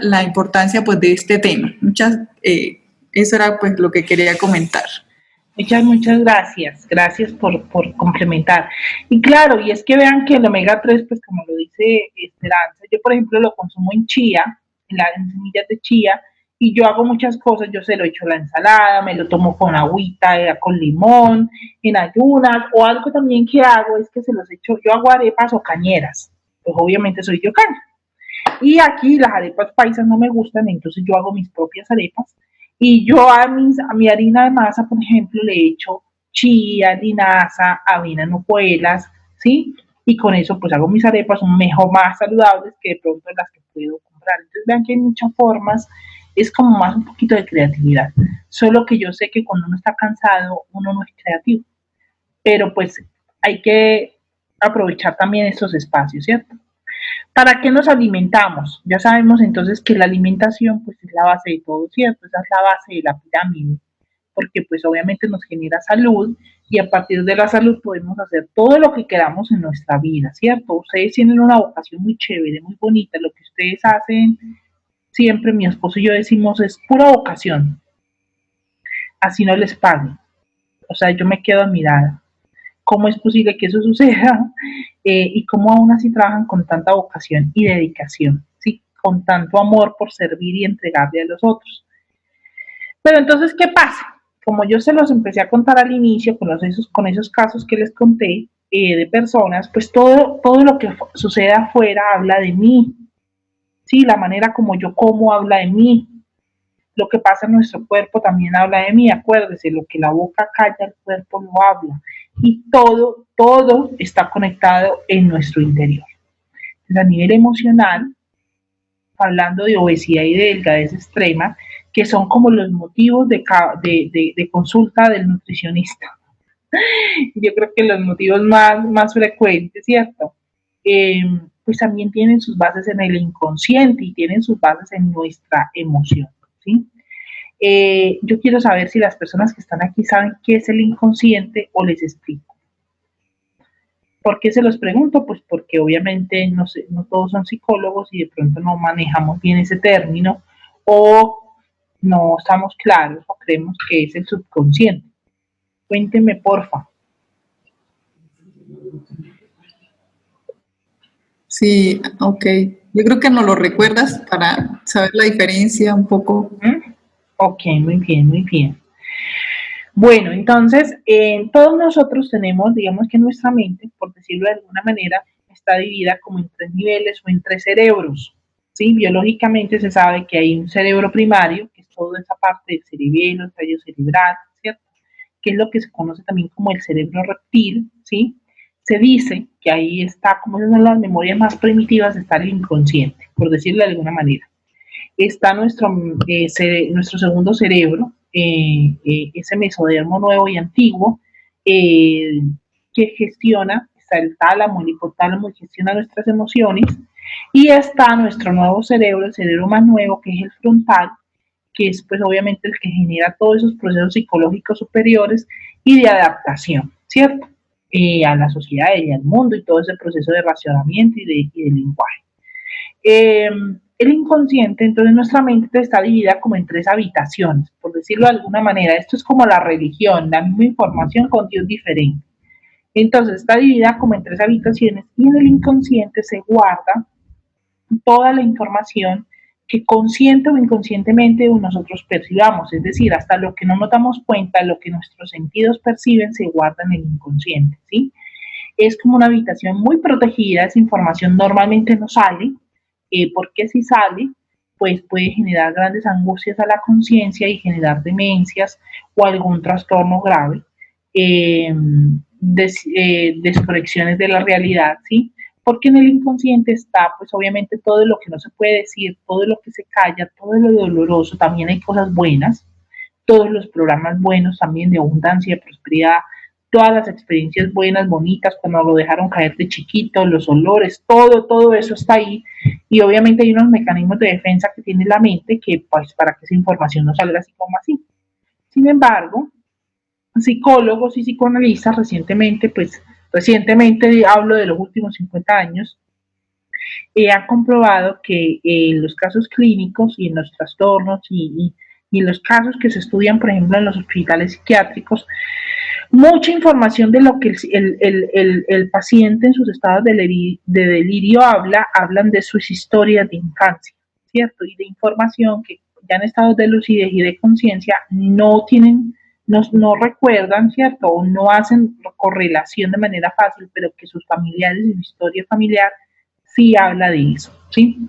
la importancia pues de este tema. Eso era pues lo que quería comentar. Muchas gracias. Gracias por complementar. Y claro, y es que vean que el omega 3 pues como lo dice Esperanza, yo por ejemplo lo consumo en chía, en semillas de chía, y yo hago muchas cosas, yo se lo echo a la ensalada, me lo tomo con agüita, con limón, en ayunas, o algo también que hago es que se los echo, yo hago arepas o cañeras, pues obviamente soy yo caña. Y aquí las arepas paisas no me gustan, entonces yo hago mis propias arepas. Y yo a mi harina de masa, por ejemplo, le echo chía, linaza, avena en hojuelas, ¿sí? Y con eso pues hago mis arepas un mejor más saludables que de pronto las que puedo comprar. Entonces vean que hay muchas formas, es como más un poquito de creatividad. Solo que yo sé que cuando uno está cansado, uno no es creativo. Pero pues hay que aprovechar también estos espacios, ¿cierto? ¿Para qué nos alimentamos? Ya sabemos entonces que la alimentación pues es la base de todo, ¿cierto? Esa es la base de la pirámide, porque pues obviamente nos genera salud y a partir de la salud podemos hacer todo lo que queramos en nuestra vida, ¿cierto? Ustedes tienen una vocación muy chévere, muy bonita, lo que ustedes hacen siempre, mi esposo y yo decimos, es pura vocación, así no les paguen. O sea, yo me quedo admirada. ¿Cómo es posible que eso suceda? Y cómo aún así trabajan con tanta vocación y dedicación, ¿sí? Con tanto amor por servir y entregarle a los otros. Pero entonces, ¿qué pasa? Como yo se los empecé a contar al inicio con esos casos que les conté de personas, pues todo lo que sucede afuera habla de mí, ¿sí? La manera como yo como habla de mí, lo que pasa en nuestro cuerpo también habla de mí, acuérdese, lo que la boca calla, el cuerpo lo habla. Y todo está conectado en nuestro interior. Entonces, a nivel emocional, hablando de obesidad y de delgadez extrema, que son como los motivos de consulta del nutricionista. Yo creo que los motivos más frecuentes, ¿cierto? Pues también tienen sus bases en el inconsciente y tienen sus bases en nuestra emoción, ¿sí? Yo quiero saber si las personas que están aquí saben qué es el inconsciente o les explico. ¿Por qué se los pregunto? Pues porque obviamente no, sé, no todos son psicólogos y de pronto no manejamos bien ese término o no estamos claros o creemos que es el subconsciente. Cuéntenme, porfa. Sí, ok. Yo creo que nos lo recuerdas para saber la diferencia un poco. Ok, muy bien, muy bien. Bueno, entonces, todos nosotros tenemos, digamos que nuestra mente, por decirlo de alguna manera, está dividida como en tres niveles o en tres cerebros. ¿Sí? Biológicamente se sabe que hay un cerebro primario, que es toda esa parte del cerebelo, el tallo cerebral, ¿cierto? Que es lo que se conoce también como el cerebro reptil, ¿sí? Se dice que ahí está, como esas son las memorias más primitivas, está el inconsciente, por decirlo de alguna manera. Está nuestro segundo cerebro, ese mesodermo nuevo y antiguo, eh, que gestiona, está el tálamo, el hipotálamo, que gestiona nuestras emociones, y está nuestro nuevo cerebro, el cerebro más nuevo, que es el frontal, que es pues obviamente el que genera todos esos procesos psicológicos superiores y de adaptación, ¿cierto? A la sociedad y al mundo y todo ese proceso de racionamiento y de lenguaje. El inconsciente, entonces nuestra mente está dividida como en tres habitaciones, por decirlo de alguna manera. Esto es como la religión, la misma información con Dios diferente. Entonces está dividida como en tres habitaciones y en el inconsciente se guarda toda la información que consciente o inconscientemente nosotros percibamos, es decir, hasta lo que no nos damos cuenta, lo que nuestros sentidos perciben se guarda en el inconsciente, ¿sí? Es como una habitación muy protegida, esa información normalmente no sale, porque si sale, pues puede generar grandes angustias a la conciencia y generar demencias o algún trastorno grave, desconexiones de la realidad, ¿sí? Porque en el inconsciente está, pues obviamente todo lo que no se puede decir, todo lo que se calla, todo lo doloroso, también hay cosas buenas, todos los programas buenos también de abundancia, de prosperidad, todas las experiencias buenas, bonitas, cuando lo dejaron caer de chiquito, los olores, todo eso está ahí. Y obviamente hay unos mecanismos de defensa que tiene la mente que, pues, para que esa información no salga así como así. Sin embargo, psicólogos y psicoanalistas recientemente hablo de los últimos 50 años, han comprobado que en los casos clínicos y en los trastornos y en los casos que se estudian, por ejemplo, en los hospitales psiquiátricos, mucha información de lo que el paciente en sus estados de delirio hablan de sus historias de infancia, ¿cierto? Y de información que ya en estados de lucidez y de conciencia no tienen, no recuerdan, ¿cierto? O no hacen correlación de manera fácil, pero que sus familiares y su historia familiar sí habla de eso, ¿sí?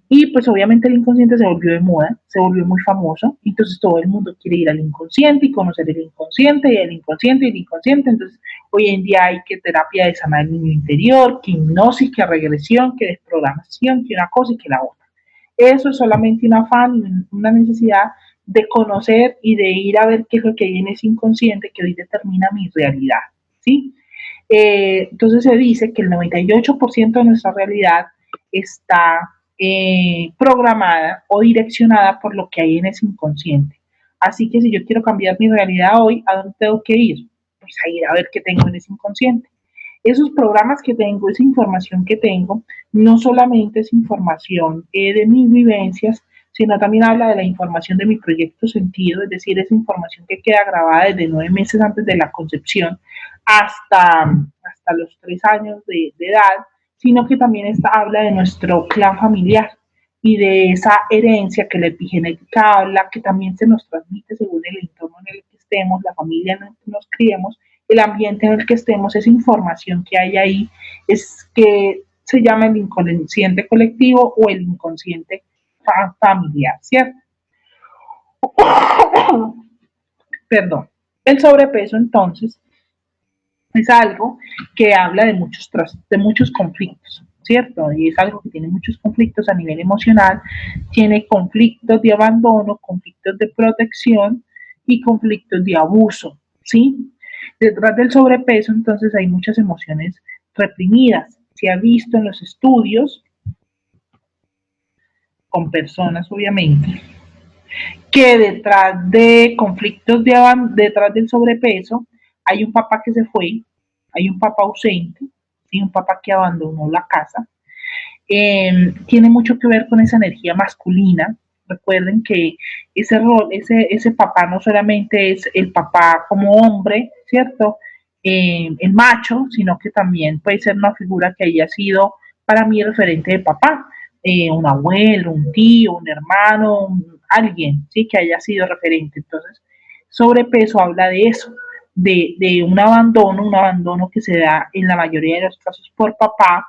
Y pues obviamente el inconsciente se volvió de moda, se volvió muy famoso, entonces todo el mundo quiere ir al inconsciente y conocer el inconsciente y el inconsciente y el inconsciente, entonces hoy en día hay que terapia de sanar el niño interior, que hipnosis, que regresión, que desprogramación, que una cosa y que la otra. Eso es solamente un afán, una necesidad de conocer y de ir a ver qué es lo que hay en ese inconsciente que hoy determina mi realidad, ¿sí? Entonces se dice que el 98% de nuestra realidad está programada o direccionada por lo que hay en ese inconsciente. Así que si yo quiero cambiar mi realidad hoy, ¿a dónde tengo que ir? Pues a ir a ver qué tengo en ese inconsciente. Esos programas que tengo, esa información que tengo, no solamente es información de mis vivencias, sino también habla de la información de mi proyecto sentido, es decir, esa información que queda grabada desde 9 meses antes de la concepción hasta los 3 años de edad, sino que también habla de nuestro clan familiar y de esa herencia que la epigenética habla, que también se nos transmite según el entorno en el que estemos, la familia en la que nos criemos, el ambiente en el que estemos, esa información que hay ahí, es que se llama el inconsciente colectivo o el inconsciente familiar, ¿cierto? Perdón. El sobrepeso, entonces, es algo que habla de muchos conflictos, ¿cierto? Y es algo que tiene muchos conflictos a nivel emocional, tiene conflictos de abandono, conflictos de protección y conflictos de abuso, ¿sí? Detrás del sobrepeso, entonces, hay muchas emociones reprimidas. Se ha visto en los estudios con personas, obviamente, que detrás de conflictos detrás del sobrepeso hay un papá que se fue, hay un papá ausente, ¿sí? Un papá que abandonó la casa. Tiene mucho que ver con esa energía masculina. Recuerden que ese rol, ese papá no solamente es el papá como hombre, ¿cierto? El macho, sino que también puede ser una figura que haya sido para mí referente de papá, un abuelo, un tío, un hermano, alguien, ¿sí? Que haya sido referente. Entonces, sobrepeso habla de eso, de un abandono que se da en la mayoría de los casos por papá,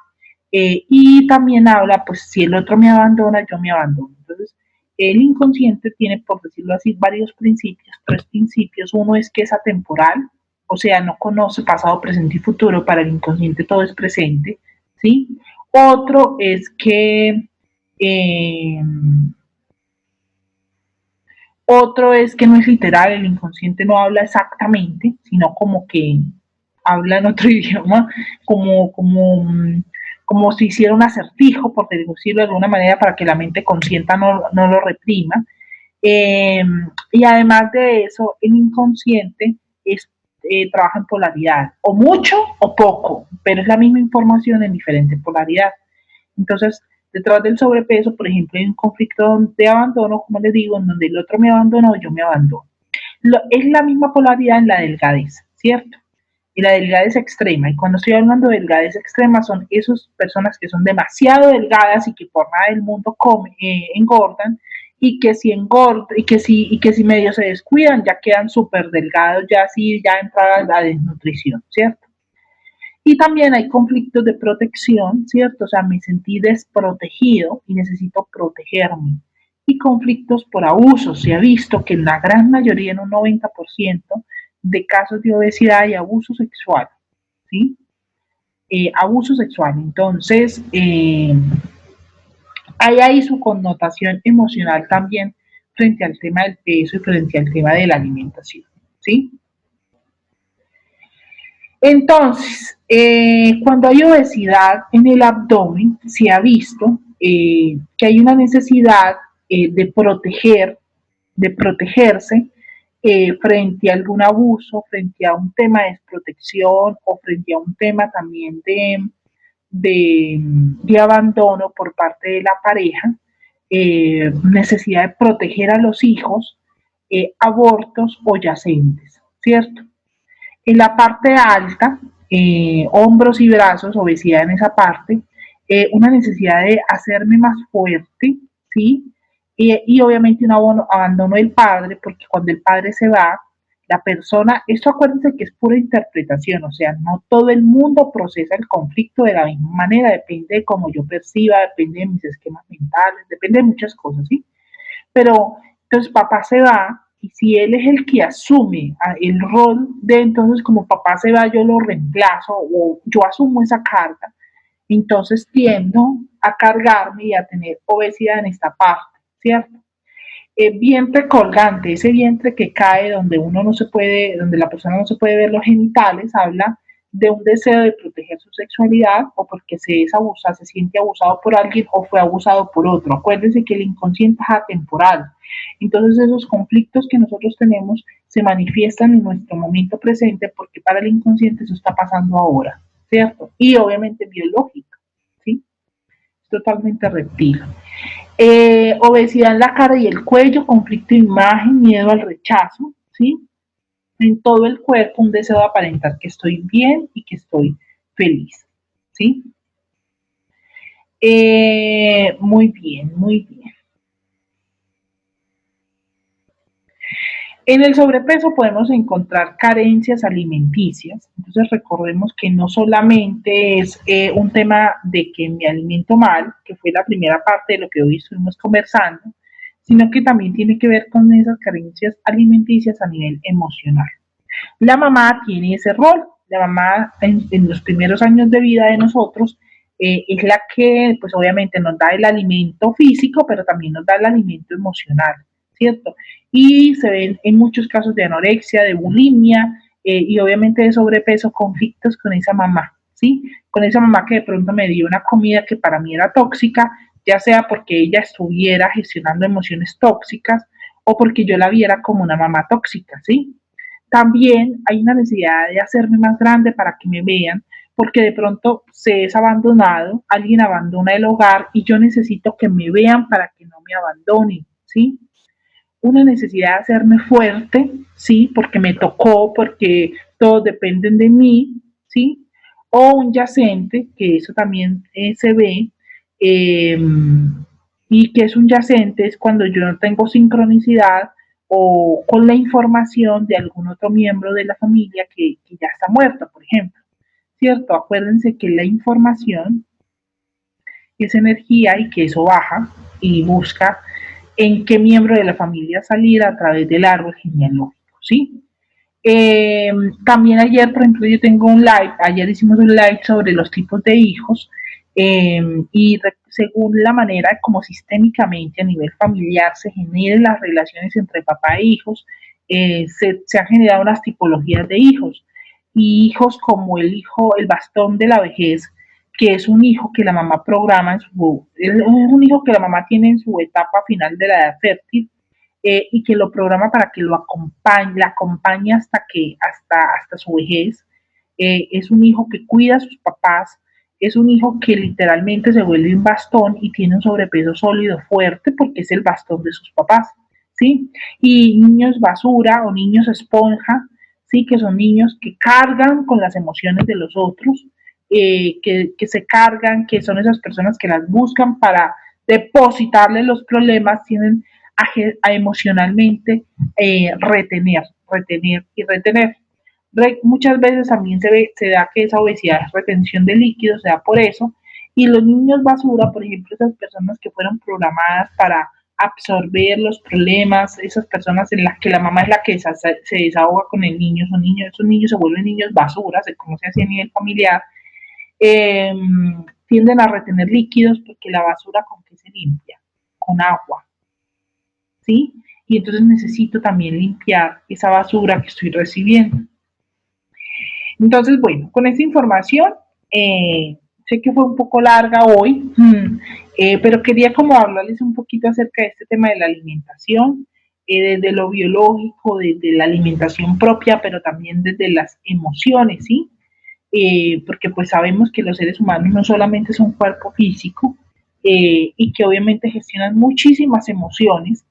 y también habla, pues si el otro me abandona, yo me abandono. Entonces, el inconsciente tiene, por decirlo así, varios principios, 3 principios. Uno es que es atemporal, o sea, no conoce pasado, presente y futuro. Para el inconsciente todo es presente, ¿sí? Otro es que eh, no es literal, el inconsciente no habla exactamente, sino como que habla en otro idioma, como si hiciera un acertijo, por decirlo de alguna manera, para que la mente consciente no lo reprima. Y además de eso, el inconsciente trabaja en polaridad, o mucho o poco, pero es la misma información en diferente polaridad. Entonces, detrás del sobrepeso, por ejemplo, hay un conflicto de abandono, como les digo, en donde el otro me abandonó, yo me abandono. Es la misma polaridad en la delgadez, ¿cierto? Y la delgadez extrema. Y cuando estoy hablando de delgadez extrema, son esas personas que son demasiado delgadas y que por nada del mundo engordan, y que si engordan, y que si medio se descuidan, ya quedan súper delgados, ya así, ya entrada la desnutrición, ¿cierto? Y también hay conflictos de protección, ¿cierto? O sea, me sentí desprotegido y necesito protegerme. Y conflictos por abuso. Se ha visto que en la gran mayoría, en un 90% de casos de obesidad y abuso sexual, ¿sí? Abuso sexual. Entonces, hay ahí su connotación emocional también frente al tema del peso y frente al tema de la alimentación, ¿sí? Entonces, cuando hay obesidad en el abdomen, se ha visto que hay una necesidad de protegerse frente a algún abuso, frente a un tema de desprotección o frente a un tema también de abandono por parte de la pareja, necesidad de proteger a los hijos, abortos o yacentes, ¿cierto? En la parte alta, hombros y brazos, obesidad en esa parte, una necesidad de hacerme más fuerte, ¿sí? Y obviamente un abandono del padre, porque cuando el padre se va, la persona, esto acuérdense que es pura interpretación, o sea, no todo el mundo procesa el conflicto de la misma manera, depende de cómo yo perciba, depende de mis esquemas mentales, depende de muchas cosas, ¿sí? Pero entonces papá se va y si él es el que asume el rol de entonces como papá se va yo lo reemplazo o yo asumo esa carga, entonces tiendo a cargarme y a tener obesidad en esta parte, ¿cierto? Vientre colgante, ese vientre que cae donde uno no se puede, donde la persona no se puede ver los genitales, habla de un deseo de proteger su sexualidad o porque se es abusado, se siente abusado por alguien o fue abusado por otro. Acuérdense que el inconsciente es atemporal. Entonces esos conflictos que nosotros tenemos se manifiestan en nuestro momento presente porque para el inconsciente eso está pasando ahora, ¿cierto? Y obviamente biológico, ¿sí? Es totalmente reptil. Obesidad en la cara y el cuello, conflicto de imagen, miedo al rechazo, ¿sí? En todo el cuerpo un deseo de aparentar que estoy bien y que estoy feliz, ¿sí? Muy bien, muy bien. En el sobrepeso podemos encontrar carencias alimenticias, entonces recordemos que no solamente es un tema de que me alimento mal, que fue la primera parte de lo que hoy estuvimos conversando, sino que también tiene que ver con esas carencias alimenticias a nivel emocional. La mamá tiene ese rol, la mamá en los primeros años de vida de nosotros es la que pues obviamente nos da el alimento físico, pero también nos da el alimento emocional, ¿cierto? Y se ven en muchos casos de anorexia, de bulimia y obviamente de sobrepeso, conflictos con esa mamá, ¿sí? Con esa mamá que de pronto me dio una comida que para mí era tóxica, ya sea porque ella estuviera gestionando emociones tóxicas o porque yo la viera como una mamá tóxica, ¿sí? También hay una necesidad de hacerme más grande para que me vean, porque de pronto se es abandonado, alguien abandona el hogar y yo necesito que me vean para que no me abandonen, ¿sí? Una necesidad de hacerme fuerte, ¿sí? Porque me tocó, porque todos dependen de mí, ¿sí? O un yacente, que eso también se ve, eh, y que es un yacente es cuando yo no tengo sincronicidad o con la información de algún otro miembro de la familia que ya está muerto, por ejemplo, ¿cierto? Acuérdense que la información es energía y que eso baja y busca en qué miembro de la familia salir a través del árbol genealógico, ¿sí? También ayer, por ejemplo, yo tengo un live, ayer hicimos un live sobre los tipos de hijos y según la manera como sistémicamente a nivel familiar se generen las relaciones entre papá e hijos, se han generado unas tipologías de hijos y hijos como el hijo, el bastón de la vejez, que es un hijo que la mamá programa es un hijo que la mamá tiene en su etapa final de la edad fértil y que lo programa para que lo acompañe, la acompañe hasta su vejez. Es un hijo que cuida a sus papás, es un hijo que literalmente se vuelve un bastón y tiene un sobrepeso sólido fuerte porque es el bastón de sus papás, ¿sí? Y niños basura o niños esponja, ¿sí? Que son niños que cargan con las emociones de los otros, que se cargan, que son esas personas que las buscan para depositarle los problemas, tienen a emocionalmente retener y retener. Muchas veces también se da que esa obesidad es retención de líquidos, se da por eso. Y los niños basura, por ejemplo, esas personas que fueron programadas para absorber los problemas, esas personas en las que la mamá es la que se desahoga con el niño, esos niños se vuelven niños basura, se conoce así a nivel familiar, eh, tienden a retener líquidos porque la basura con qué se limpia, con agua, ¿sí? Y entonces necesito también limpiar esa basura que estoy recibiendo. Entonces, bueno, con esta información, sé que fue un poco larga hoy, pero quería como hablarles un poquito acerca de este tema de la alimentación, desde lo biológico, desde la alimentación propia, pero también desde las emociones, ¿sí? porque pues sabemos que los seres humanos no solamente son cuerpo físico, y que obviamente gestionan muchísimas emociones,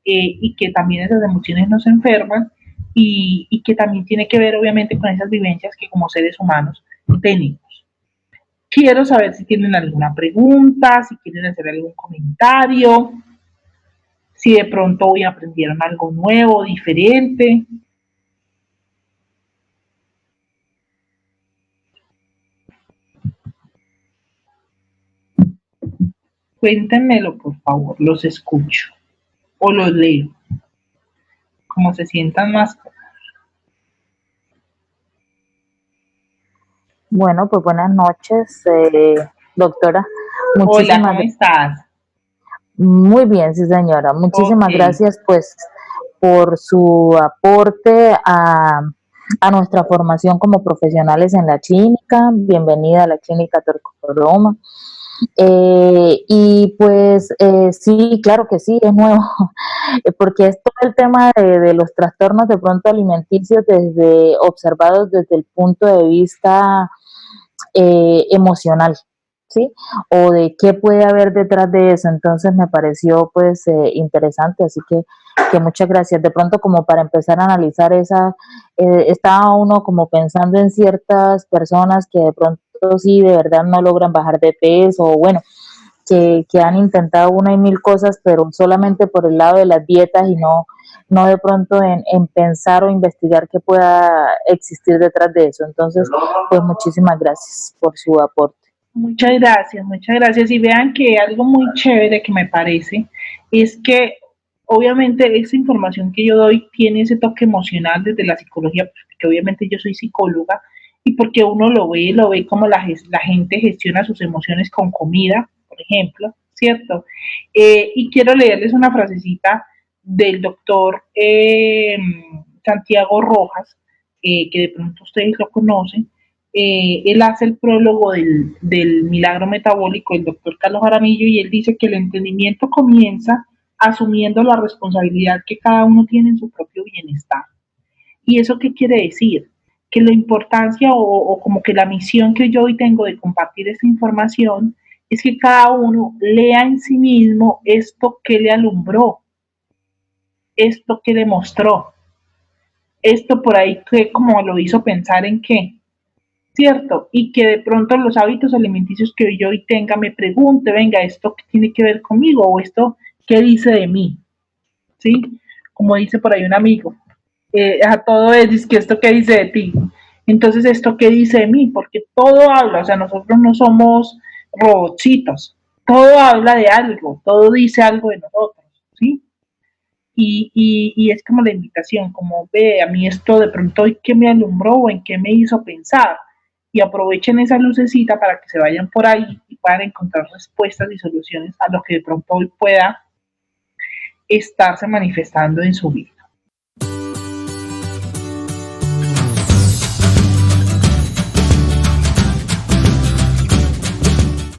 y que también esas emociones nos enferman, y que también tiene que ver obviamente con esas vivencias que como seres humanos tenemos. Quiero saber si tienen alguna pregunta, si quieren hacer algún comentario, si de pronto hoy aprendieron algo nuevo, diferente. Cuéntenmelo, por favor, los escucho o los leo, como se sientan más. Bueno, pues buenas noches, doctora. Hola, ¿cómo estás? Muy bien, sí, señora. Muchísimas gracias, pues, por su aporte a nuestra formación como profesionales en la clínica. Bienvenida a la clínica Torcoroma. Y pues sí, claro que sí, es nuevo, porque es todo el tema de los trastornos de pronto alimenticios observados desde el punto de vista emocional, ¿sí? O de qué puede haber detrás de eso. Entonces me pareció pues interesante, así que muchas gracias. De pronto como para empezar a analizar estaba uno como pensando en ciertas personas que de pronto sí de verdad no logran bajar de peso, o bueno, que han intentado una y mil cosas, pero solamente por el lado de las dietas y no de pronto en pensar o investigar qué pueda existir detrás de eso. Entonces, pues muchísimas gracias por su aporte. Muchas gracias, muchas gracias. Y vean que algo muy chévere que me parece es que obviamente esa información que yo doy tiene ese toque emocional desde la psicología, porque obviamente yo soy psicóloga y porque uno lo ve como la gente gestiona sus emociones con comida, por ejemplo, ¿cierto? Y quiero leerles una frasecita del doctor Santiago Rojas, que de pronto ustedes lo conocen. Él hace el prólogo del milagro metabólico, el doctor Carlos Jaramillo, y él dice que el entendimiento comienza asumiendo la responsabilidad que cada uno tiene en su propio bienestar. ¿Y eso qué quiere decir? Que la importancia o como que la misión que yo hoy tengo de compartir esta información es que cada uno lea en sí mismo esto que le alumbró, esto que le mostró, esto por ahí que como lo hizo pensar en qué, ¿cierto? Y que de pronto los hábitos alimenticios que yo hoy tenga me pregunte, venga, ¿esto qué tiene que ver conmigo? O esto, ¿qué dice de mí? ¿Sí? Como dice por ahí un amigo, a todo es que esto qué dice de ti. Entonces, ¿esto qué dice de mí? Porque todo habla, o sea, nosotros no somos robotcitos, todo habla de algo, todo dice algo de nosotros, ¿sí? Y es como la invitación, como ve, a mí esto de pronto hoy que me alumbró o en qué me hizo pensar, y aprovechen esa lucecita para que se vayan por ahí y puedan encontrar respuestas y soluciones a lo que de pronto hoy pueda estarse manifestando en su vida.